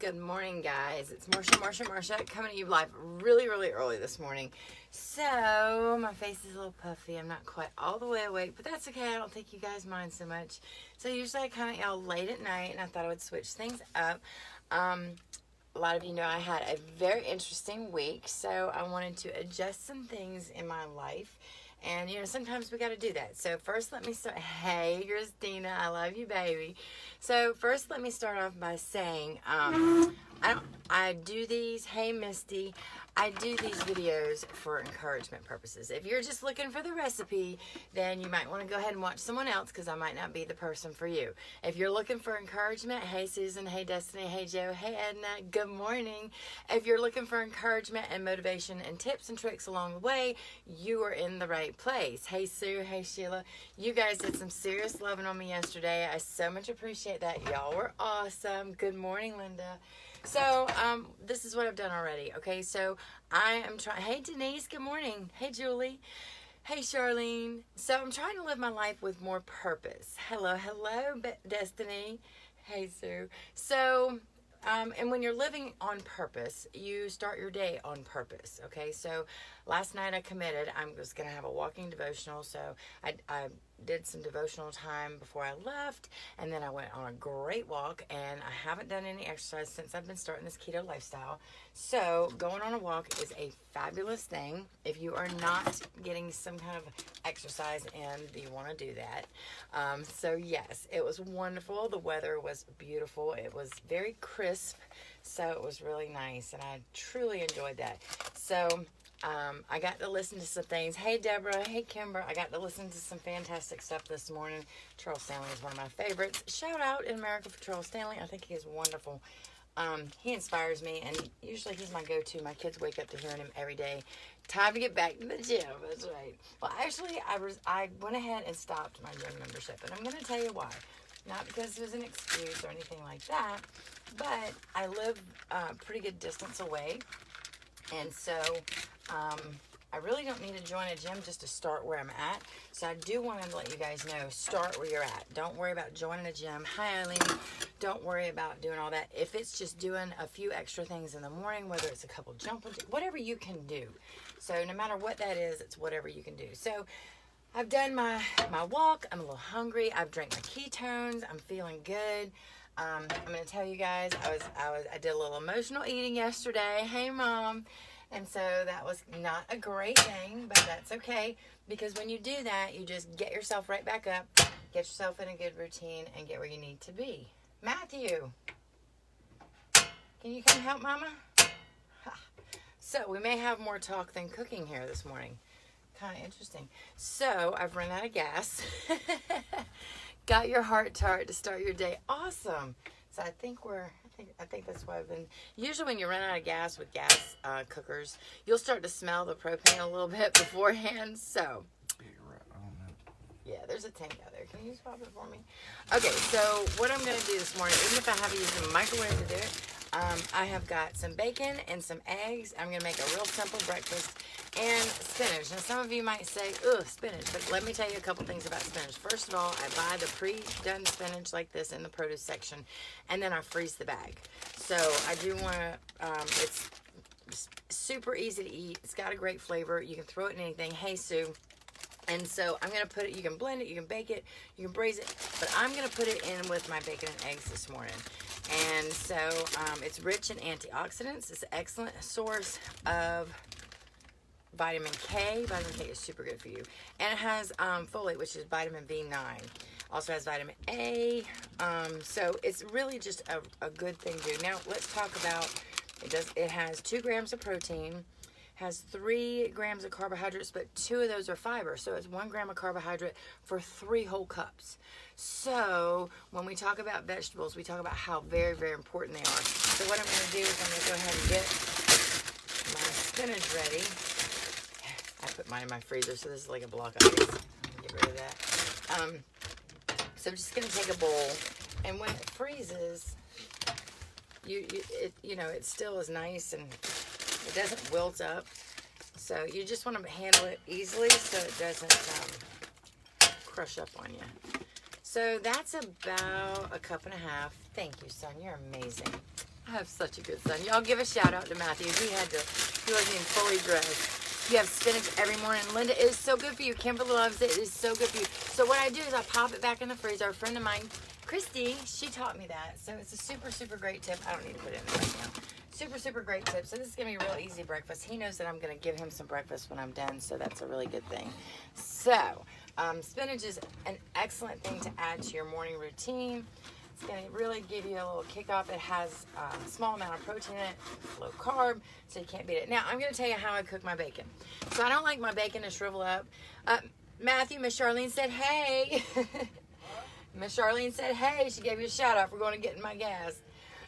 Good morning, guys. It's Marsha coming to you live really early this morning. So, my face is a little puffy. I'm not quite all the way awake, but that's okay. I don't think you guys mind so much. So, usually I come at y'all late at night, and I thought I would switch things up. A lot of you know I had a very interesting week, so I wanted to adjust some things in my life. And, you know, sometimes we got to do that. So, first, let me start. Hey, Christina, I love you, baby. So, first, let me start off by saying, I do these, hey, Misty, I do these videos for encouragement purposes. If you're just looking for the recipe, then you might want to go ahead and watch someone else because I might not be the person for you. If you're looking for encouragement, hey, Susan, hey, Destiny, hey, Joe, hey, Edna, good morning. If you're looking for encouragement and motivation and tips and tricks along the way, you are in the right place. Hey, Sue, hey, Sheila. You guys did some serious loving on me yesterday. I so much appreciate that. Y'all were awesome. Good morning, Linda. So, this is what I've done already, okay? So, I am trying... Hey, Denise, good morning. Hey, Julie. Hey, Charlene. So, I'm trying to live my life with more purpose. Hello, Destiny. Hey, Sue. So, and when you're living on purpose, you start your day on purpose, okay? So, last night I committed. I was going to have a walking devotional, so I did some devotional time before I left, and then I went on a great walk, and I haven't done any exercise since I've been starting this keto lifestyle. So going on a walk is a fabulous thing. If you are not getting some kind of exercise in, you want to do that. So yes, it was wonderful. The weather was beautiful. It was very crisp, so it was really nice, and I truly enjoyed that. So I got to listen to some things. Hey, Deborah. Hey, Kimber. I got to listen to some fantastic stuff this morning. Charles Stanley is one of my favorites. Shout out in America for Charles Stanley. I think he is wonderful. He inspires me, and usually he's my go-to. My kids wake up to hearing him every day. Time to get back to the gym. That's right. Well, actually, I went ahead and stopped my gym membership, and I'm going to tell you why. Not because it was an excuse or anything like that, but I live a pretty good distance away. And so, I really don't need to join a gym just to start where I'm at. So I do want to let you guys know, start where you're at. Don't worry about joining a gym. Hi, Eileen. Don't worry about doing all that. If it's just doing a few extra things in the morning, whether it's a couple jump, whatever you can do. So no matter what that is, it's whatever you can do. So I've done my walk. I'm a little hungry. I've drank my ketones. I'm feeling good. I'm going to tell you guys, I did a little emotional eating yesterday. Hey, Mom. And so that was not a great thing, but that's okay. Because when you do that, you just get yourself right back up, get yourself in a good routine, and get where you need to be. Matthew, can you come help Mama? So we may have more talk than cooking here this morning. Kind of interesting. So I've run out of gas. Got your heart tart to start your day. Awesome. So I think that's why I've been, usually when you run out of gas with gas cookers, you'll start to smell the propane a little bit beforehand. So yeah, there's a tank out there. Can you just pop it for me? Okay, so what I'm going to do this morning, even if I have to use the microwave to do it, I have got some bacon and some eggs. I'm going to make a real simple breakfast and spinach. Now, some of you might say, ugh, spinach. But let me tell you a couple things about spinach. First of all, I buy the pre-done spinach like this in the produce section, and then I freeze the bag. So I do want to, it's super easy to eat. It's got a great flavor. You can throw it in anything. Hey, Sue. And so I'm going to put it, you can blend it, you can bake it, you can braise it, but I'm going to put it in with my bacon and eggs this morning. And so it's rich in antioxidants. It's an excellent source of vitamin K. Vitamin K is super good for you. And it has folate, which is vitamin B9. Also has vitamin A. So it's really just a good thing to do. Now let's talk about, it has 2 grams of protein. Has 3 grams of carbohydrates, but 2 of those are fiber. So it's 1 gram of carbohydrate for 3 whole cups. So when we talk about vegetables, we talk about how very, very important they are. So what I'm going to do is I'm going to go ahead and get my spinach ready. I put mine in my freezer, so this is like a block of ice. Get rid of that. So I'm just going to take a bowl, and when it freezes, it still is nice and it doesn't wilt up, so you just want to handle it easily so it doesn't crush up on you. So that's about a cup and a half. Thank you, son. You're amazing. I have such a good son. Y'all give a shout out to Matthew. He wasn't even fully dressed. You have spinach every morning. Linda, it is so good for you. Kimberly loves it. It is so good for you. So what I do is I pop it back in the freezer. A friend of mine, Christy, she taught me that. So it's a super, super great tip. I don't need to put it in there right now. Super, super great tip. So this is going to be a real easy breakfast. He knows that I'm going to give him some breakfast when I'm done. So that's a really good thing. So spinach is an excellent thing to add to your morning routine. It's going to really give you a little kick off. It has a small amount of protein in it, low carb, so you can't beat it. Now, I'm going to tell you how I cook my bacon. So I don't like my bacon to shrivel up. Matthew, Miss Charlene said, hey. Miss Charlene said, hey. She gave you a shout out for going to get in my gas.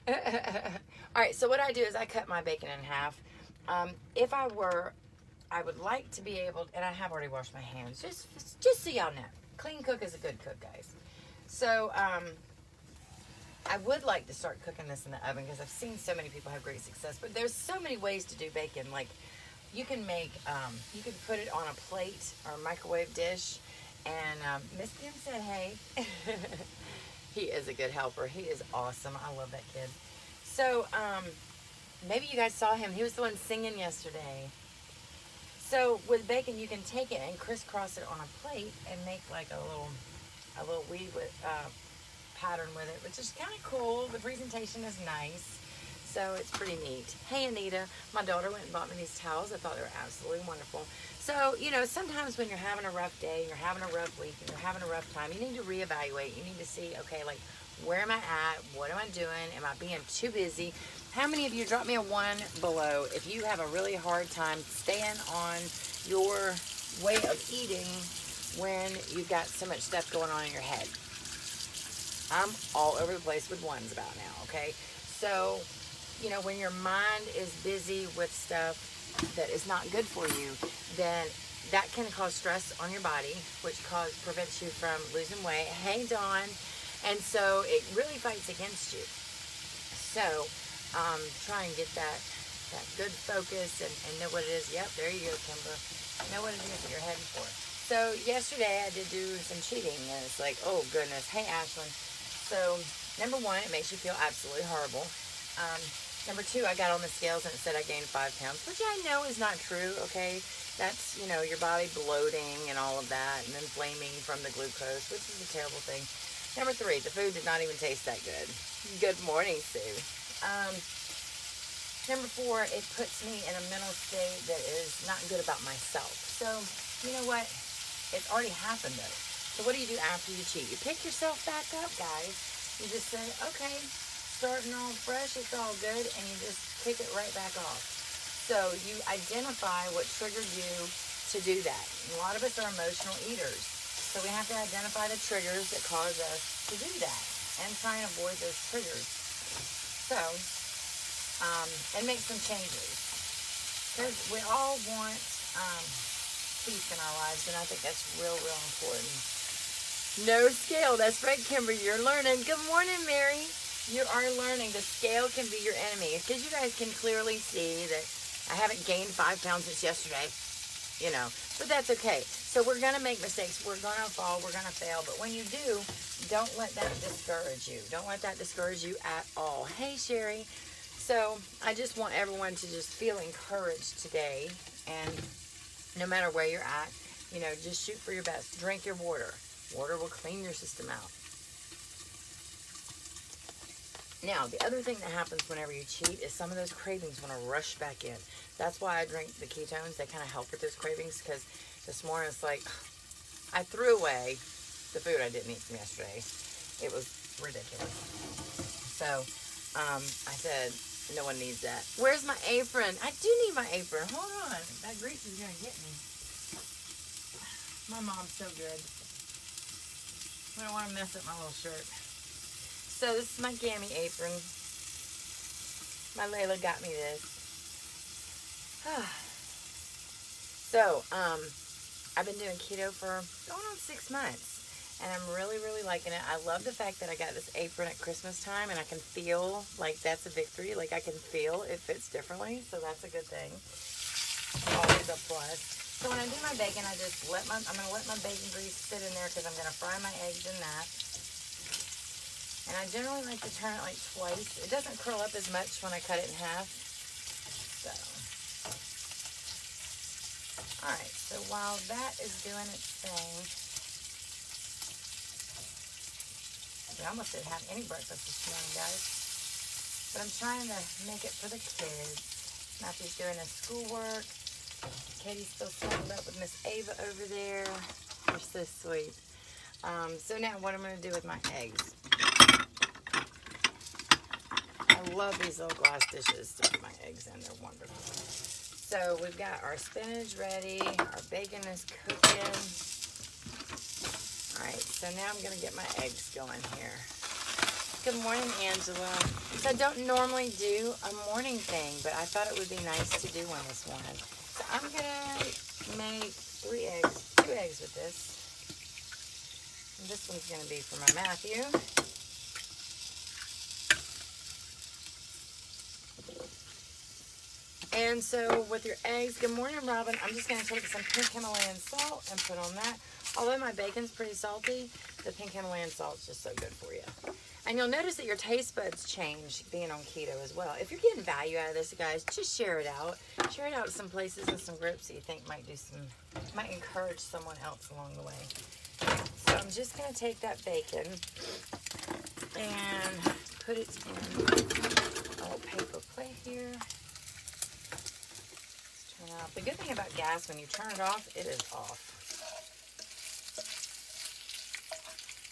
All right, so what I do is I cut my bacon in half. If I would like to be able, and I have already washed my hands, just so y'all know. Clean cook is a good cook, guys. So, I would like to start cooking this in the oven because I've seen so many people have great success. But there's so many ways to do bacon. Like you can make, you can put it on a plate or a microwave dish. And Miss Kim said, hey. He is a good helper. He is awesome. I love that kid. So maybe you guys saw him. He was the one singing yesterday. So with bacon, you can take it and crisscross it on a plate and make like a little weed with pattern with it, which is kind of cool. The presentation is nice, so it's pretty neat. Hey Anita, my daughter went and bought me these towels. I thought they were absolutely wonderful. So, you know, sometimes when you're having a rough day, you're having a rough week, and you're having a rough time, you need to reevaluate. You need to see, okay, like, where am I at? What am I doing? Am I being too busy? How many of you, drop me a 1 below, if you have a really hard time staying on your way of eating when you've got so much stuff going on in your head? I'm all over the place with ones about now, okay? So, you know, when your mind is busy with stuff that is not good for you, then that can cause stress on your body, which prevents you from losing weight. Hey, Dawn. And so it really fights against you. So try and get that good focus and know what it is. Yep, there you go, Kimber. Know what it is that you're heading for. So yesterday I did do some cheating, and it's like, oh, goodness. Hey, Ashlyn. So, number 1, it makes you feel absolutely horrible. Number 2, I got on the scales and it said I gained 5 pounds, which I know is not true, okay? That's, you know, your body bloating and all of that and inflaming from the glucose, which is a terrible thing. Number 3, the food did not even taste that good. Good morning, Sue. Number 4, it puts me in a mental state that is not good about myself. So, you know what? It's already happened, though. So what do you do after you cheat? You pick yourself back up, guys. You just say, okay, starting all fresh, it's all good, and you just kick it right back off. So you identify what triggered you to do that. And a lot of us are emotional eaters. So we have to identify the triggers that cause us to do that and try and avoid those triggers. So, and make some changes. Because we all want peace in our lives, and I think that's real, real important. No scale. That's right, Kimber. You're learning. Good morning, Mary. You are learning. The scale can be your enemy. Because you guys can clearly see that I haven't gained 5 pounds since yesterday. You know. But that's okay. So we're going to make mistakes. We're going to fall. We're going to fail. But when you do, don't let that discourage you. Don't let that discourage you at all. Hey, Sherry. So I just want everyone to just feel encouraged today. And no matter where you're at, you know, just shoot for your best. Drink your water. Water will clean your system out. Now, the other thing that happens whenever you cheat is some of those cravings want to rush back in. That's why I drink the ketones. They kind of help with those cravings, because this morning it's like, I threw away the food I didn't eat from yesterday. It was ridiculous. So, I said, no one needs that. Where's my apron? I do need my apron. Hold on. That grease is going to get me. My mom's so good. I don't want to mess up my little shirt. So this is my gammy apron. My Layla got me this. So, I've been doing keto for going on 6 months. And I'm really, really liking it. I love the fact that I got this apron at Christmas time, and I can feel like that's a victory. Like I can feel it fits differently. So that's a good thing. Always a plus. So when I do my bacon, I'm going to let my bacon grease sit in there because I'm going to fry my eggs in that. And I generally like to turn it like twice. It doesn't curl up as much when I cut it in half. So, alright, so while that is doing its thing, we almost didn't have any breakfast this morning, guys. But I'm trying to make it for the kids. Matthew's doing his schoolwork. Katie's still snuggled up with Miss Ava over there. They're so sweet. So now what I'm going to do with my eggs. I love these little glass dishes to put my eggs in. They're wonderful. So we've got our spinach ready. Our bacon is cooking. All right, so now I'm going to get my eggs going here. Good morning, Angela. So I don't normally do a morning thing, but I thought it would be nice to do one this morning. So I'm going to make 2 eggs with this. And this one's going to be for my Matthew. And so with your eggs, good morning, Robin. I'm just going to take some pink Himalayan salt and put on that. Although my bacon's pretty salty, the pink Himalayan salt is just so good for you. And you'll notice that your taste buds change being on keto as well. If you're getting value out of this, guys, just share it out. Share it out to some places and some groups that you think might encourage someone else along the way. So I'm just going to take that bacon and put it in a little paper plate here. Turn it off. The good thing about gas, when you turn it off, it is off.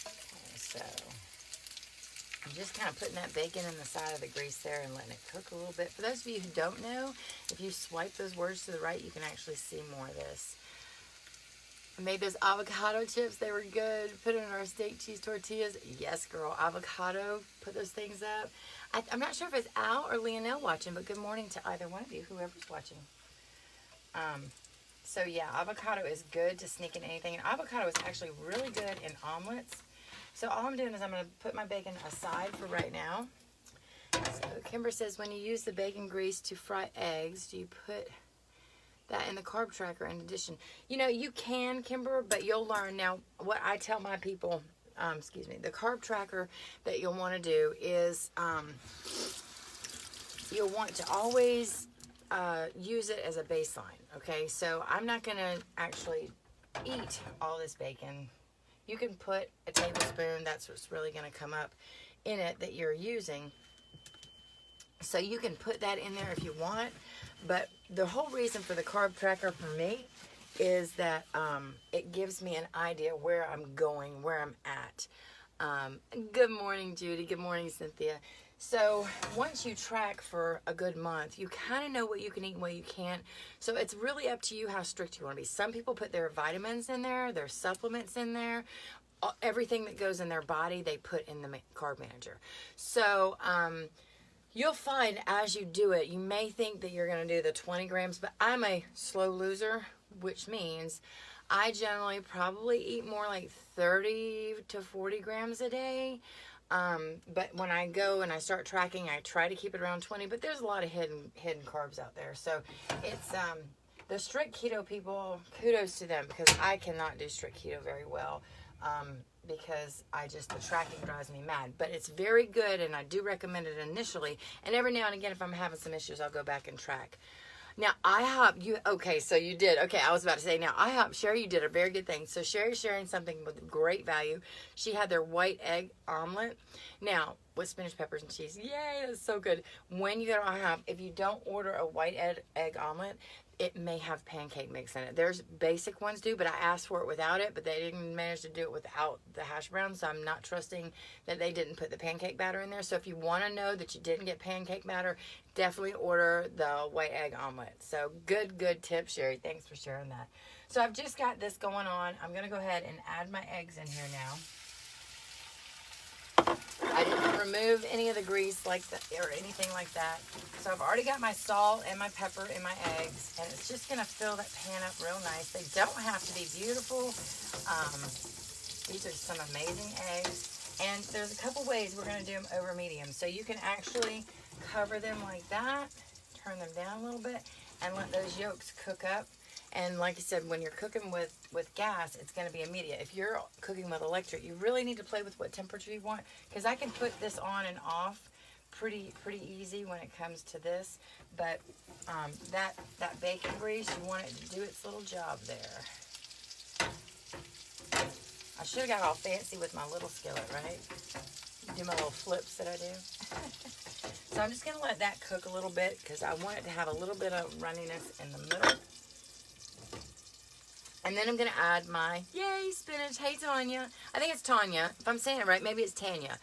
Okay, so I'm just kind of putting that bacon in the side of the grease there and letting it cook a little bit. For those of you who don't know, if you swipe those words to the right, you can actually see more of this. I made those avocado chips. They were good. Put it in our steak cheese tortillas. Yes, girl. Avocado. Put those things up. I'm not sure if it's Al or Leonelle watching, but good morning to either one of you, whoever's watching. So yeah, avocado is good to sneak in anything. And avocado is actually really good in omelets. So all I'm doing is I'm going to put my bacon aside for right now. So Kimber says, when you use the bacon grease to fry eggs, do you put that in the carb tracker in addition? You know, you can, Kimber, but you'll learn. Now, what I tell my people, the carb tracker that you'll want to do is you'll want to always use it as a baseline, okay? So I'm not going to actually eat all this bacon. You can put a tablespoon, that's what's really going to come up in it that you're using. So you can put that in there if you want, but the whole reason for the carb tracker for me is that it gives me an idea where I'm going, where I'm at. Good morning, Judy. Good morning, Cynthia. So once you track for a good month, you kind of know what you can eat and what you can't. So it's really up to you how strict you want to be. Some people put their vitamins in there, their supplements in there. Everything that goes in their body, they put in the carb manager. So you'll find as you do it, you may think that you're going to do the 20 grams, but I'm a slow loser, which means I generally probably eat more like 30 to 40 grams a day. But when I go and I start tracking, I try to keep it around 20, but there's a lot of hidden carbs out there. So it's, the strict keto people, kudos to them, because I cannot do strict keto very well. Because the tracking drives me mad, but it's very good. And I do recommend it initially. And every now and again, if I'm having some issues, I'll go back and track. Now, okay, so you did. Okay, I was about to say, now, Sherry, you did a very good thing. So Sherry's sharing something with great value. She had their white egg omelet. Now, with spinach, peppers, and cheese. Yay, that's so good. When you go to IHOP, if you don't order a white egg omelet, it may have pancake mix in it. There's basic ones do, but I asked for it without it, but they didn't manage to do it without the hash browns, so I'm not trusting that they didn't put the pancake batter in there. So if you want to know that you didn't get pancake batter, definitely order the white egg omelet. So good tip, Sherry. Thanks for sharing that. So I've just got this going on. I'm going to go ahead and add my eggs in here now. I didn't remove any of the grease or anything like that. So I've already got my salt and my pepper in my eggs, and it's just going to fill that pan up real nice. They don't have to be beautiful. These are some amazing eggs. And there's a couple ways we're going to do them over medium. So you can actually cover them like that, turn them down a little bit, and let those yolks cook up. And like I said, when you're cooking with gas, it's going to be immediate. If you're cooking with electric, you really need to play with what temperature you want, because I can put this on and off pretty easy when it comes to this. But that bacon grease, you want it to do its little job there. I should have got all fancy with my little skillet, right? Do my little flips that I do. So I'm just going to let that cook a little bit because I want it to have a little bit of runniness in the middle. And then I'm going to add my, yay, spinach. Hey, Tanya. I think it's Tanya. If I'm saying it right, maybe it's Tanya.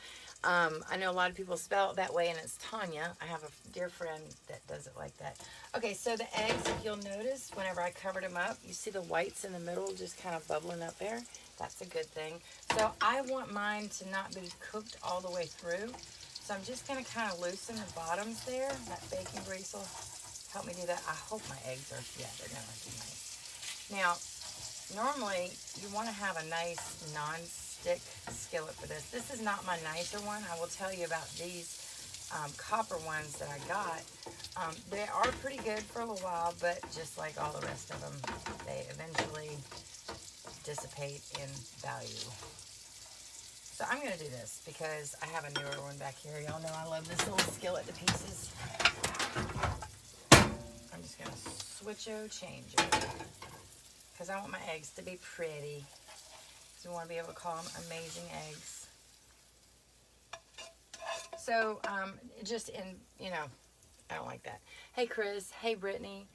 I know a lot of people spell it that way, and it's Tanya. I have a dear friend that does it like that. Okay, so the eggs, if you'll notice, whenever I covered them up, you see the whites in the middle just kind of bubbling up there. That's a good thing. So I want mine to not be cooked all the way through. So I'm just going to kind of loosen the bottoms there. That bacon grease will help me do that. I hope my eggs are, yeah, they're going to be nice. Now, normally you want to have a nice non-stick skillet for this. This is not my nicer one. I will tell you about these copper ones that I got. They are pretty good for a little while, but just like all the rest of them, they eventually dissipate in value. So I'm going to do this because I have a newer one back here. Y'all know I love this little skillet to pieces. I'm just going to change it because I want my eggs to be pretty. Because we want to be able to call them amazing eggs. So just in, you know, I don't like that. Hey, Chris. Hey, Brittany.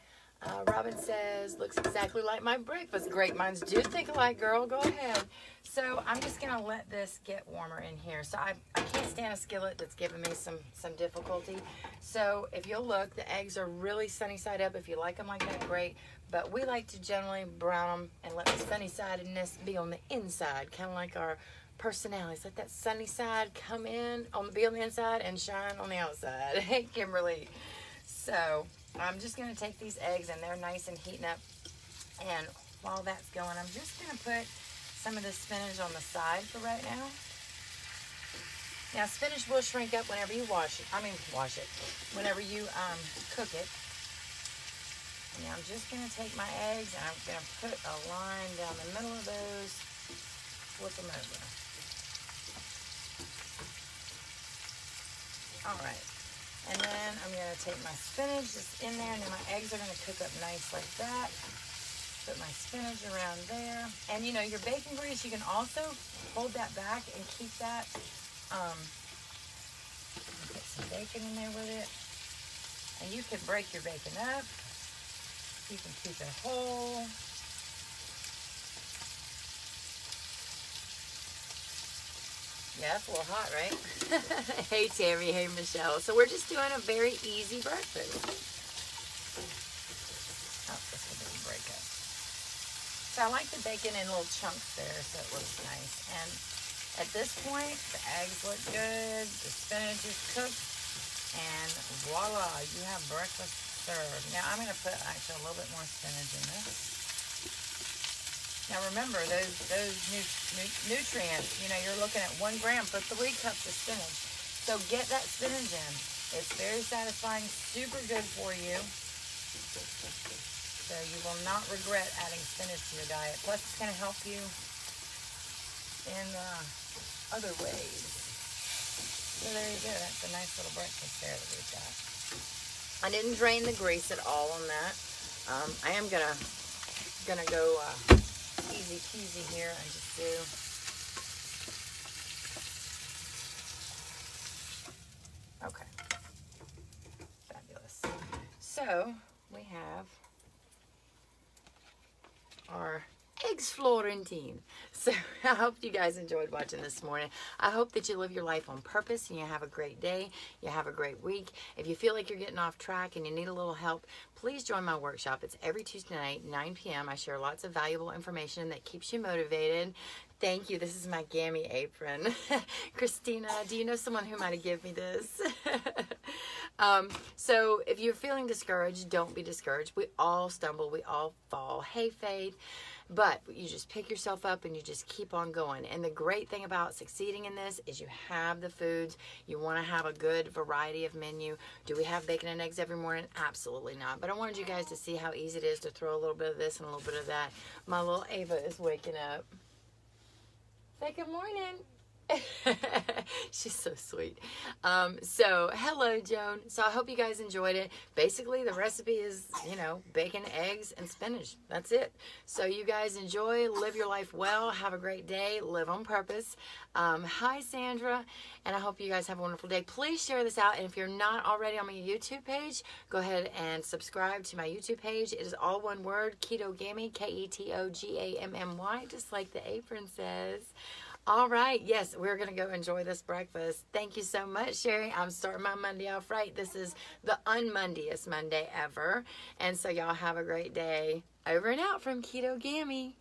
Robin says, looks exactly like my breakfast. Great minds do think alike, girl. Go ahead. So I'm just going to let this get warmer in here. So I can't stand a skillet that's giving me some difficulty. So if you'll look, the eggs are really sunny side up. If you like them like that, great. But we like to generally brown them and let the sunny sidedness be on the inside, kind of like our personalities. Let that sunny side come in, be on the inside and shine on the outside. Hey, Kimberly. So I'm just going to take these eggs, and they're nice and heating up. And while that's going, I'm just going to put some of the spinach on the side for right now. Now, spinach will shrink up whenever you wash it. Whenever you cook it. Now, I'm just going to take my eggs, and I'm going to put a line down the middle of those. Flip them over. All right. And then I'm going to take my spinach just in there, and then my eggs are going to cook up nice like that. Put my spinach around there. And, you know, your bacon grease, you can also hold that back and keep that. Put some bacon in there with it. And you can break your bacon up. You can keep it whole. Yeah, that's a little hot, right? Hey, Tammy. Hey, Michelle. So we're just doing a very easy breakfast. Oh, this one didn't break up. So I like the bacon in little chunks there, so it looks nice. And at this point, the eggs look good, the spinach is cooked, and voila, you have breakfast served. Now I'm going to put actually a little bit more spinach in this. Now remember, those nutrients, you know, you're looking at 1 gram for 3 cups of spinach. So get that spinach in. It's very satisfying, super good for you. So you will not regret adding spinach to your diet. Plus, it's going to help you in other ways. So there you go. That's a nice little breakfast there that we've got. I didn't drain the grease at all on that. I am gonna go easy peasy here and just do okay. Fabulous. So we have our eggs Florentine. So I hope you guys enjoyed watching this morning. I hope that you live your life on purpose and you have a great day. You have a great week. If you feel like you're getting off track and you need a little help, please join my workshop. It's every Tuesday night, 9 p.m. I share lots of valuable information that keeps you motivated. Thank you. This is my Gammy apron. Christina, do you know someone who might have given me this? So if you're feeling discouraged, don't be discouraged. We all stumble. We all fall. Hey, Faith. But you just pick yourself up and you just keep on going. And the great thing about succeeding in this is you have the foods. You want to have a good variety of menu. Do we have bacon and eggs every morning? Absolutely not. But I wanted you guys to see how easy it is to throw a little bit of this and a little bit of that. My little Ava is waking up. Say good morning. She's so sweet. So hello, Joan. So I hope you guys enjoyed it. Basically, the recipe is, bacon, eggs, and spinach. That's it. So you guys enjoy, live your life well, have a great day, live on purpose. Hi, Sandra, and I hope you guys have a wonderful day. Please share this out, and if you're not already on my YouTube page, go ahead and subscribe to my YouTube page. It is all one word, Ketogammy, K-E-T-O-G-A-M-M-Y, just like the apron says. All right. Yes, we're going to go enjoy this breakfast. Thank you so much, Sherry. I'm starting my Monday off right. This is the un-Mondayest Monday ever. And so y'all have a great day. Over and out from Keto Gammy.